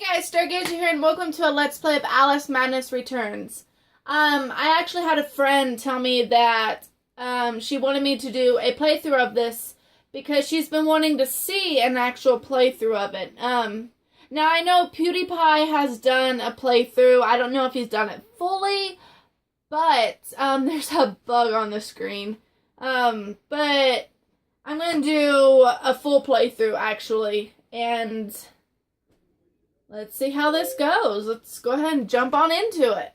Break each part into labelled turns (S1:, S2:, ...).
S1: Guys, Stargazer here, and welcome to a Let's Play of Alice Madness Returns. I actually had a friend tell me that she wanted me to do a playthrough of this because she's been wanting to see an actual playthrough of it. Now I know PewDiePie has done a playthrough. I don't know if he's done it fully, but there's a bug on the screen. But I'm gonna do a full playthrough actually, and let's see how this goes. Let's go ahead and jump on into it.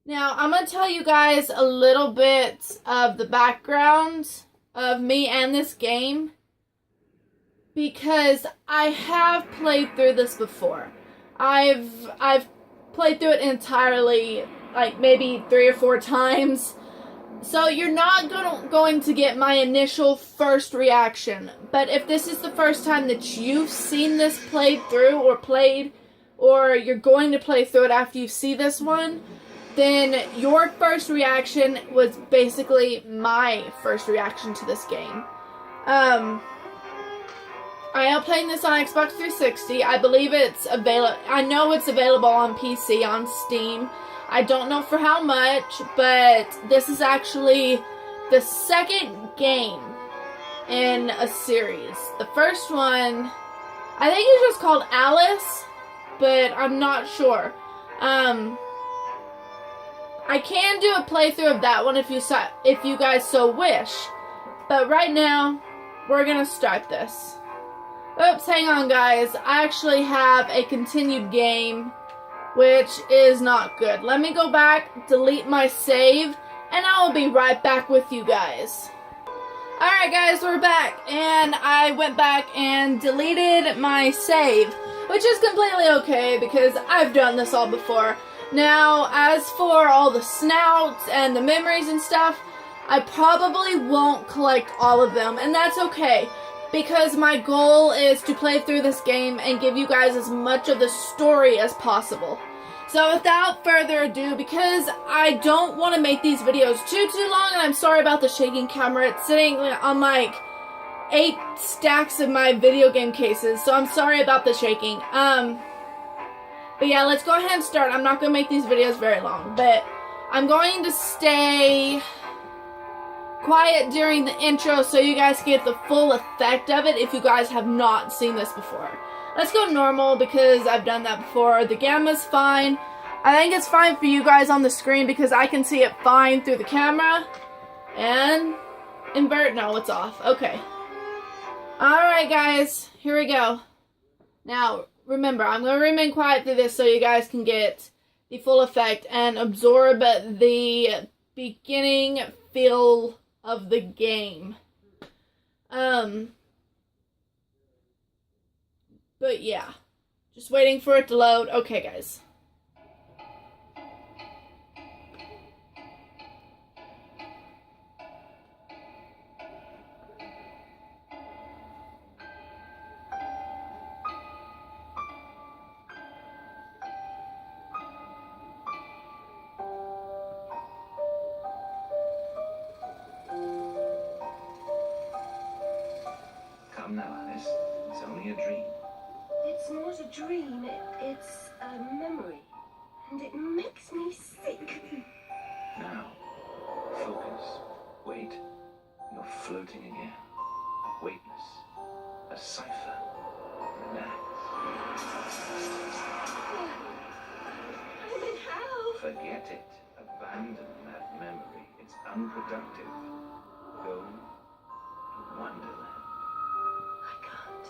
S1: Now, I'm going to tell you guys a little bit of the background of me and this game, because I have played through this before. I've played through it entirely, like maybe 3 or 4 times. So you're not going to get my initial first reaction. But if this is the first time that you've seen this played through or you're going to play through it after you see this one, then your first reaction was basically my first reaction to this game. I am playing this on Xbox 360. I believe it's available. I know it's available on PC on Steam. I don't know for how much, but this is actually the second game in a series. The first one, I think it's just called Alice, but I'm not sure. I can do a playthrough of that one if you guys so wish. But right now, we're gonna start this. Oops, hang on guys. I actually have a continued game, which is not good. Let me go back, delete my save, and I will be right back with you guys. Alright guys, we're back, and I went back and deleted my save, which is completely okay because I've done this all before. Now, as for all the snouts and the memories and stuff, I probably won't collect all of them, and that's okay, because my goal is to play through this game and give you guys as much of the story as possible. So without further ado, because I don't want to make these videos too long, and I'm sorry about the shaking camera, it's sitting on like 8 stacks of my video game cases, so I'm sorry about the shaking. But yeah, let's go ahead and start. I'm not going to make these videos very long, but I'm going to stay quiet during the intro so you guys get the full effect of it if you guys have not seen this before. Let's go normal because I've done that before. The gamma's fine. I think it's fine for you guys on the screen because I can see it fine through the camera. And invert, no, it's off. Okay. Alright guys, here we go. Now, remember, I'm going to remain quiet through this so you guys can get the full effect and absorb the beginning feel of the game. But yeah, just waiting for it to load. Okay, guys.
S2: Come now, Alice. It's only a dream.
S3: It's not a dream, it's a memory. And it makes me sick.
S2: Now, focus. Wait. You're floating again. Weightless. A cipher. Relax.
S3: I'm in hell.
S2: Forget it. Abandon that memory. It's unproductive. Go to Wonderland.
S3: I can't.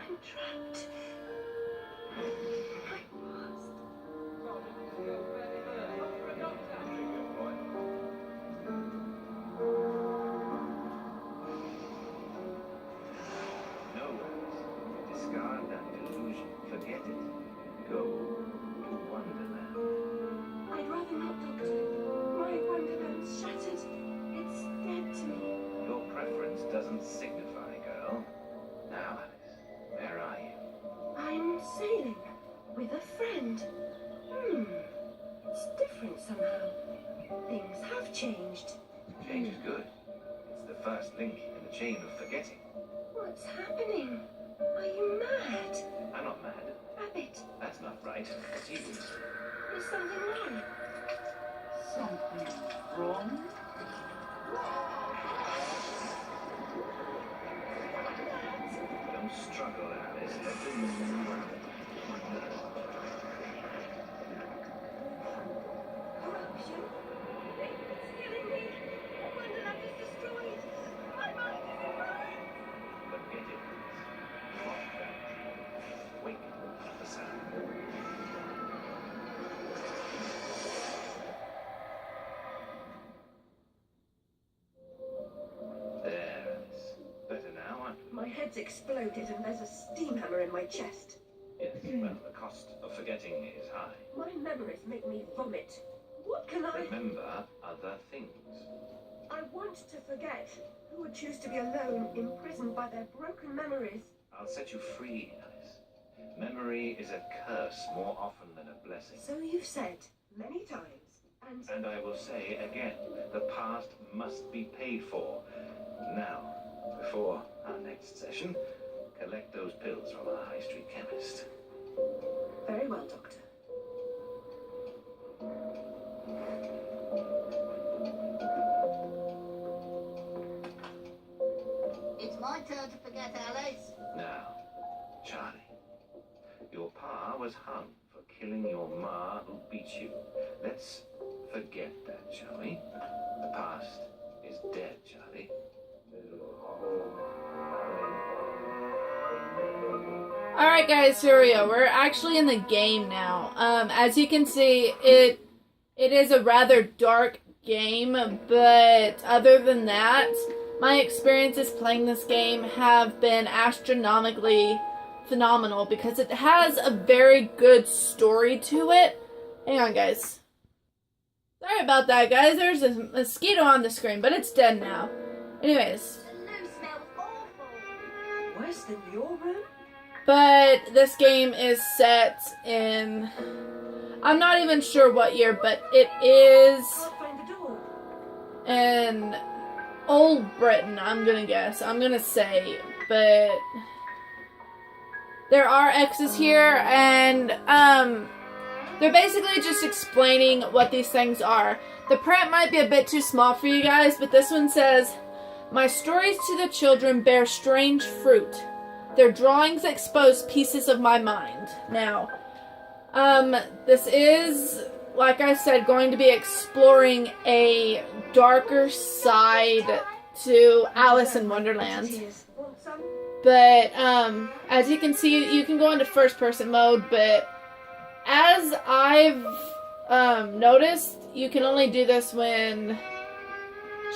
S3: I'm trapped. I'm lost.
S2: No worries. Discard that delusion. Forget it. Go to Wonderland.
S3: I'd rather not, Doctor. My Wonderland's shattered. It's dead to me.
S2: Your preference doesn't signify, girl. Now, Alice, where are you?
S3: I'm sailing with a friend. It's different somehow. Things have changed.
S2: Change is good. It's the first link in the chain of forgetting.
S3: What's happening? Are you mad?
S2: I'm not mad.
S3: Rabbit,
S2: That's not right. Jesus.
S3: is something wrong?
S4: Something wrong?
S2: Don't struggle, Alice. Let them move.
S3: Corruption? It's killing me. Wonderland is destroyed. My mind is destroyed.
S2: Forget it. Drop that. Wake up the sound. There, Alice. Better now, aren't we?
S3: My head's exploded and there's a steam hammer in my chest.
S2: Yes, well, the cost of forgetting is high.
S3: My memories make me vomit. What can I...
S2: Remember other things.
S3: I want to forget. Who would choose to be alone, imprisoned by their broken memories?
S2: I'll set you free, Alice. Memory is a curse more often than a blessing.
S3: So you've said many times.
S2: And I will say again, the past must be paid for. Now, before our next session, collect those pills from our high street chemist.
S3: Very well, Doctor.
S4: It's my turn to forget, Alice.
S2: Now, Charlie, your pa was hung for killing your ma who beat you. Let's forget that, shall we? The past is dead, Charlie.
S1: Alright guys, here we go. We're actually in the game now. As you can see, it is a rather dark game, but other than that, my experiences playing this game have been astronomically phenomenal because it has a very good story to it. Hang on, guys. Sorry about that, guys. There's a mosquito on the screen, but it's dead now. Anyways.
S4: The loo smells awful.
S3: Worse than your room?
S1: But this game is set in... I'm not even sure what year, but it is
S3: Can't find the door.
S1: in Old Britain, I'm gonna guess. I'm gonna say, but... There are X's here, and, they're basically just explaining what these things are. The print might be a bit too small for you guys, but this one says, "My stories to the children bear strange fruit. Their drawings expose pieces of my mind." Now, this is, like I said, going to be exploring a darker side to Alice in Wonderland.
S3: Tears. Want some?
S1: But, as you can see, you can go into first-person mode, but as I've, noticed, you can only do this when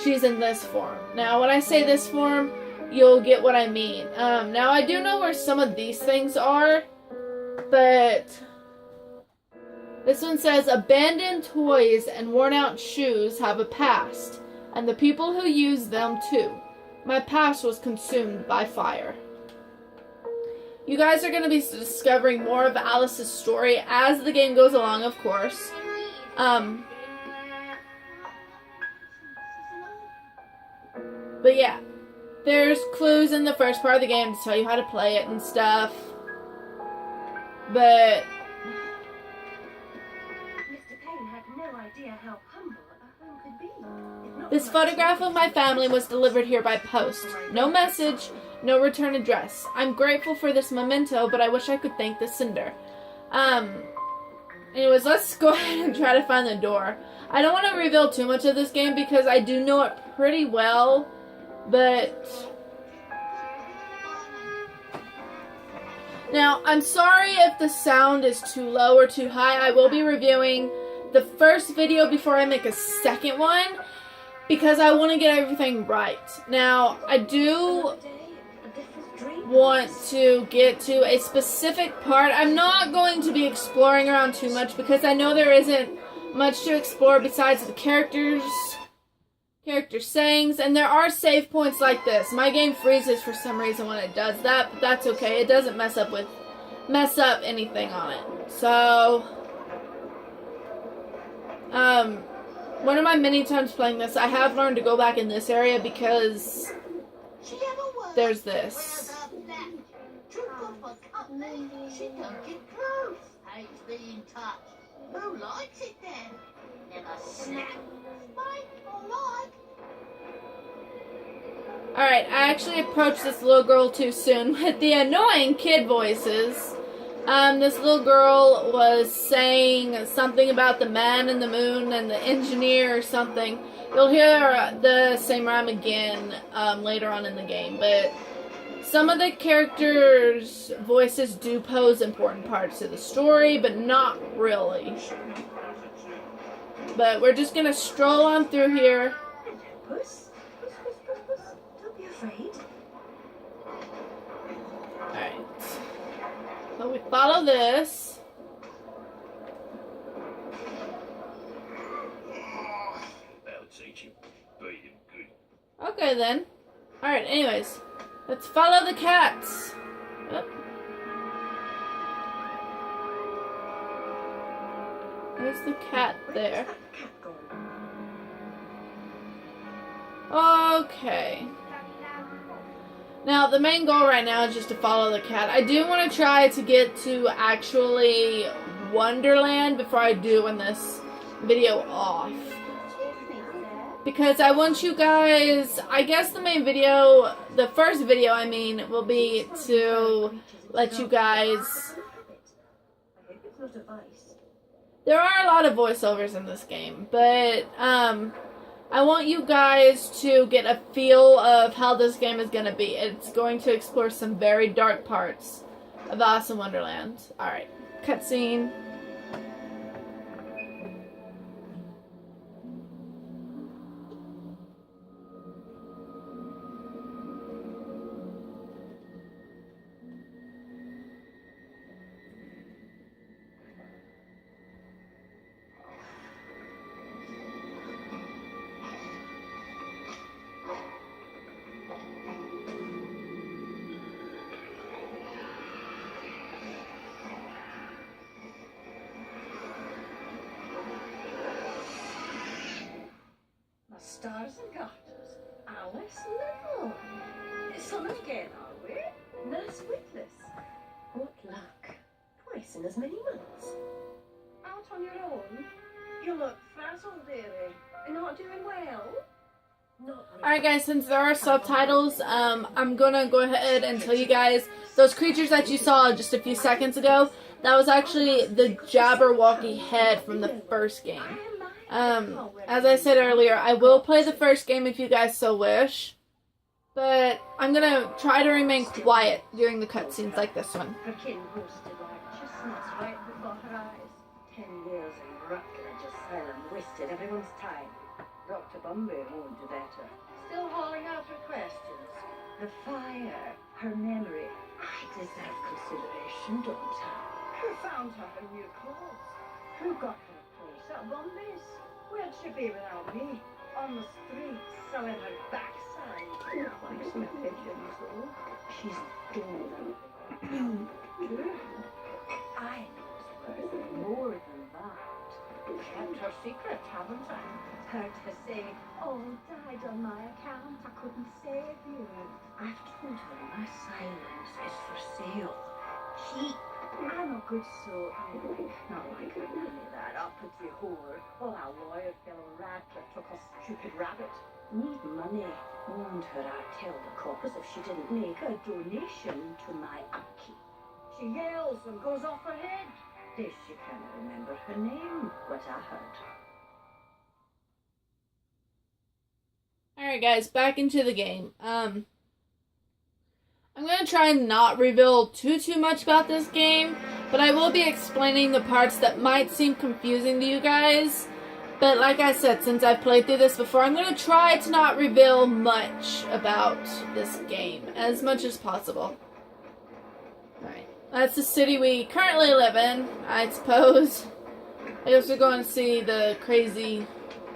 S1: she's in this form. Now, when I say this form, you'll get what I mean. Now, I do know where some of these things are, but this one says, "Abandoned toys and worn-out shoes have a past, and the people who use them, too. My past was consumed by fire." You guys are going to be discovering more of Alice's story as the game goes along, of course. But yeah, there's clues in the first part of the game to tell you how to play it and stuff. But
S3: Mr. Payne had no idea how humble a home could be. If not
S1: this
S3: for
S1: photograph of my family was delivered here by post. No message, no return address. I'm grateful for this memento, but I wish I could thank the sender. Anyways, let's go ahead and try to find the door. I don't want to reveal too much of this game because I do know it pretty well, but... Now, I'm sorry if the sound is too low or too high. I will be reviewing the first video before I make a second one because I want to get everything right. Now, I do
S3: another day, a different dream.
S1: want to get to a specific part. I'm not going to be exploring around too much because I know there isn't much to explore besides the character sayings, and there are save points like this. My game freezes for some reason when it does that, but that's okay. It doesn't mess up anything on it. So, one of my many times playing this, I have learned to go back in this area because
S4: She never was.
S1: there's
S4: Where's
S1: this.
S4: our flat? Too good for company. She don't get close. Hates being touched. Who likes it then? Never snap. Spite or like.
S1: Alright, I actually approached this little girl too soon with the annoying kid voices. This little girl was saying something about the man in the moon and the engineer or something. You'll hear the same rhyme again later on in the game, but some of the characters' voices do pose important parts to the story, but not really. But we're just gonna stroll on through here.
S3: Puss, puss, puss, puss, puss. Don't be afraid.
S1: Alright. So we follow this.
S2: That'll teach him. Beat him good.
S1: Okay then. Alright, anyways. Let's follow the cats. Oop. There's the cat there.
S3: Where's that cat gone?
S1: Okay. Now, the main goal right now is just to follow the cat. I do want to try to get to actually Wonderland before I do in this video off. Because I want you guys, I guess the main video, the first video I mean, will be to let you guys,
S3: I hope it's not a vice.
S1: there are a lot of voiceovers in this game, but I want you guys to get a feel of how this game is going to be. It's going to explore some very dark parts of Alice in Wonderland. Alright, cutscene.
S3: Stars and garters. Alice Little. Summer again, are we? Nurse Witless. What luck. Twice in as many months. Out on your own? You look frazzled, dearie. You're not doing well? Not
S1: Alright guys, since there are subtitles, I'm gonna go ahead and tell you guys, those creatures that you saw just a few seconds ago, that was actually the Jabberwocky head from the first game. As I said earlier, I will play the first game if you guys so wish, but I'm gonna try to remain quiet during the cutscenes like this one.
S3: Her kin roasted like chestnuts right before her eyes. 10 years in Rutland just fell and wasted everyone's time. Dr. Bumby won't do better. Still hauling out her questions. The fire, her memory. I deserve consideration, don't I? Who found her her new clothes? Who got her a place at Bumby's? Where'd she be without me? On the streets, selling her backside. Likes my pigeons, though. She's stolen. You do? I was worth more than that. Kept her secret, haven't I? Heard her say, "Oh, died on my account. I couldn't save you." I've told her my silence is for sale. Cheap. I'm a good sort, really. Not like her nanny, that uppity whore. Well, our lawyer fellow Radcliffe took a stupid rabbit. Need money. Warned her I'd tell the coppers if she didn't make a donation to my upkeep. She yells and goes off her head. Guess she can't remember her name, what I heard.
S1: Alright guys, back into the game. I'm going to try and not reveal too much about this game, but I will be explaining the parts that might seem confusing to you guys. But like I said, since I've played through this before, I'm going to try to not reveal much about this game, as much as possible. Alright, that's the city we currently live in, I suppose. I guess we're going to see the crazy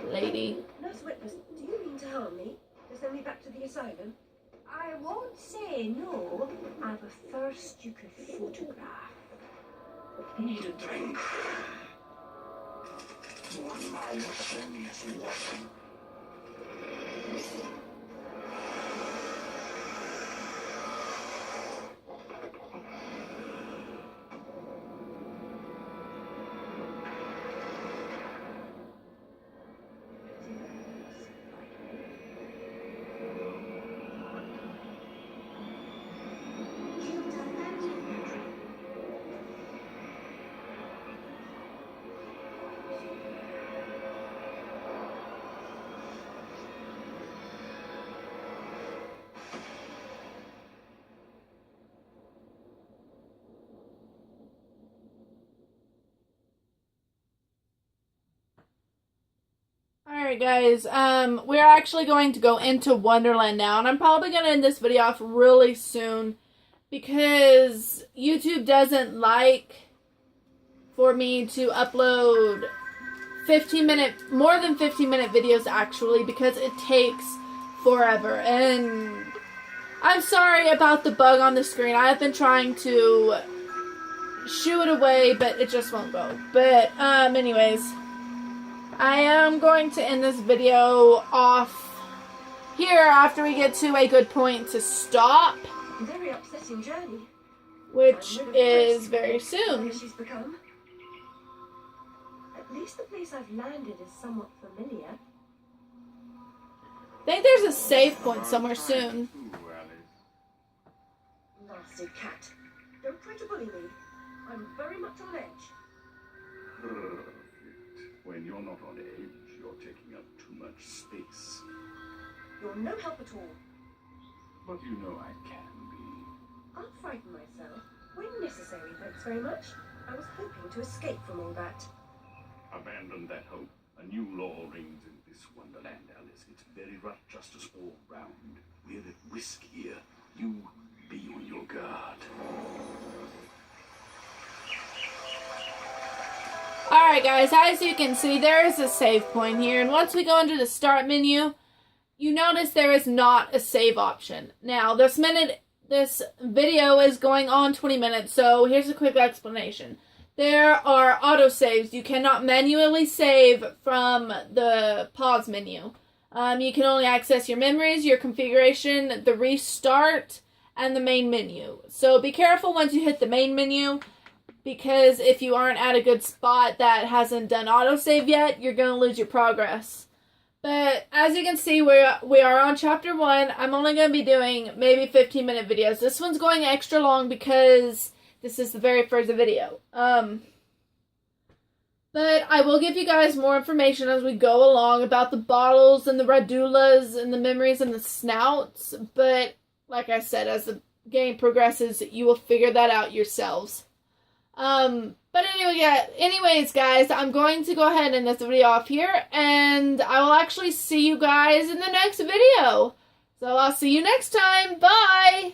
S1: lady.
S3: Nurse Witness, do you mean to harm me? To send me back to the asylum? I won't say no. I've a thirst you could photograph.
S2: Need a drink.
S1: Alright guys, we're actually going to go into Wonderland now, and I'm probably going to end this video off really soon because YouTube doesn't like for me to upload more than 15-minute videos actually, because it takes forever. And I'm sorry about the bug on the screen. I have been trying to shoo it away, but it just won't go. But anyways, I am going to end this video off here after we get to a good point to stop,
S3: Very upsetting journey.
S1: which is very soon.
S3: She's become. At least the place I've landed is somewhat familiar.
S1: I think there's a save point somewhere soon.
S3: Nasty cat. Don't try to bully me. I'm very much on edge.
S5: Perfect. When you're not on edge, you're taking up too much space.
S3: You're no help at all.
S5: But you know I can be.
S3: I'll frighten myself when necessary, thanks very much. I was hoping to escape from all that.
S5: Abandon that hope. A new law reigns in this Wonderland, Alice. It's very rough justice all round. We're at risk here. You be on your guard.
S1: Alright guys, as you can see, there is a save point here, and once we go into the start menu, you notice there is not a save option. Now, this video is going on 20 minutes, so here's a quick explanation. There are autosaves. You cannot manually save from the pause menu. You can only access your memories, your configuration, the restart, and the main menu. So be careful once you hit the main menu, because if you aren't at a good spot that hasn't done autosave yet, you're going to lose your progress. But as you can see, we are on chapter 1. I'm only going to be doing maybe 15-minute videos. This one's going extra long because this is the very first video. But I will give you guys more information as we go along about the bottles and the radulas and the memories and the snouts. But like I said, as the game progresses, you will figure that out yourselves. But anyways, guys, I'm going to go ahead and end this video off here, and I will actually see you guys in the next video. So I'll see you next time. Bye!